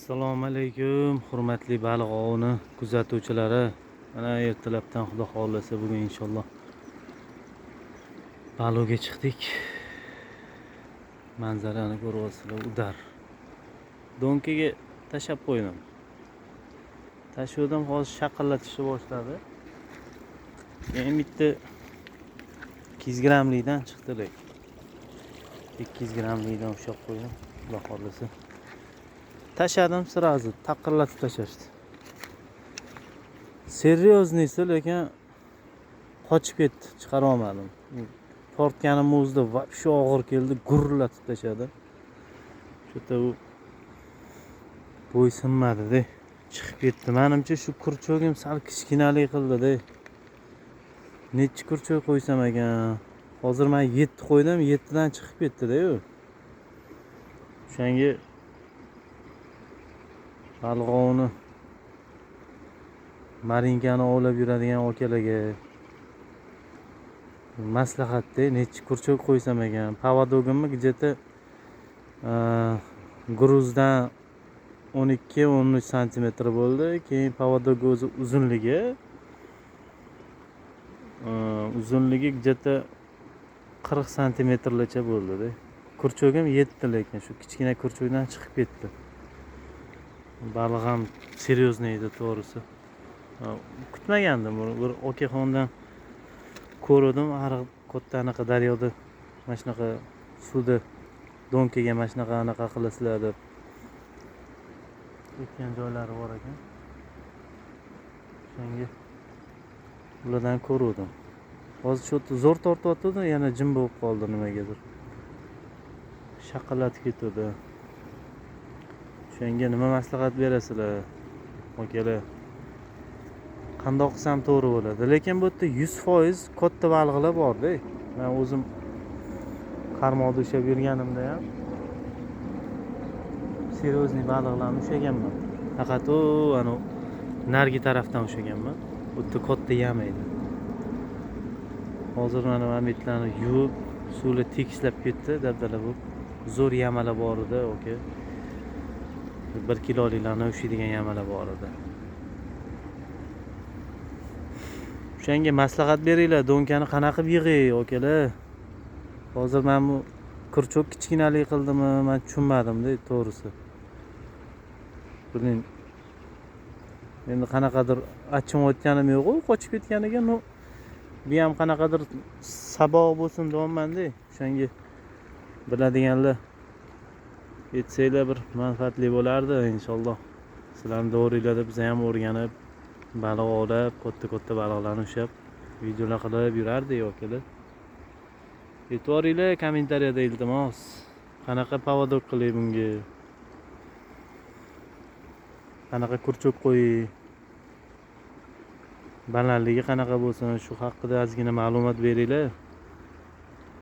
Assalomu alaykum, hurmatli baliq ovini kuzatuvchilari. Mana ertalabdan xudo xohlasa bugun inshaalloh baliqga chiqdik. Manzarani ko'ryapsizlar, udar. Donkiga tashab qo'ydim. Tashuvdim, hozir shaqillatishni boshladi. Keyin bitta 200 grammlikdan chiqdi. 200 grammlikdan ushlab qo'ydim, xudo xohlasa. Tashadim sirazi, taqirlatib tashashdi. Seryoznisi, lekin qochib ketdi, chiqara olmadim. Tortganim o'zida vobshe og'ir keldi, gurlatib tashadi. Shu u bo'ysunmadi-da, chiqib ketdi. Menimcha shu kurchogim sal kichkinalik qildi-da. Necha kurchog qo'ysam ekan? Hozir men 7 qo'ydim, 7 dan chiqib ketdi-da u. O'shanga baliq ovini marinkani ovlab yuradigan akalarga maslahatda necha kurchog qo'ysam ekan? Поводогimni где-то gruzdan 12-13 santimetr bo'ldi. Keyin поводок o'zi uzunligi где-то 40 santimetrlarcha bo'ldi-da. Kurchogim 7, lekin shu kichkina kurchogdan chiqib ketdi. Baliq ham серьезный edi, to'g'risi. Kutmagandim, bir okaxondan ko'rdim, ariq katta anaqa daryoda mana shunaqa suvda donkaga mana shunaqa anaqa qilasizlar deb aytgan joylari bor ekan. Shunga ulardan ko'rdim. Hozir shu zo'r tortyapti, yana jim bo'lib qoldi nimagadir. Shaqillatib ketdi. Shunga nima maslahat berasizlar, akalar? Qandoq qilsam to'g'ri bo'ladi? Lekin bu yerda 100% katta baliqlar bor-da. Men o'zim qarmoqda ushlab yurganimda ham серьезный baliqlarni ushlaganman. Faqat ana nargi tarafdan ushlaganman. Bu yerda katta yam edi. Hozir mana bitlarni yuvib, suvga tekislab ketdi, dabdala bo'lib. Zo'r yamalar bor edi, aka. 1 kiloliklarni ushlaydigan yamalar bor edi. O'shanga maslahat beringlar, donkani qanaqa qilib yig'ay, akalar? Hozir men bu kurchok kichkinalik qildimi, men tushunmadim-da, to'g'risi. Buning endi qanaqadir achchimayotganim yo'q-ku, qochib ketganiga, bu ham qanaqadir saboq bo'lsin deyapman-da. O'shanga biladiganlar aytsanglar bir manfaatli bo'lardi inshaalloh. Sizlarning davringlarda biz ham o'rganib, baliq ovlab, katta baliqlarni ushlab, videolar qilib yurardik, akalar. E'tiboringlar kommentariyada iltimos. Qanaqa поводок qilay bunga? Qanaqa kurchok qo'yay? Balandligi qanaqa bo'lsin? Shu haqida ozgina ma'lumot beringlar.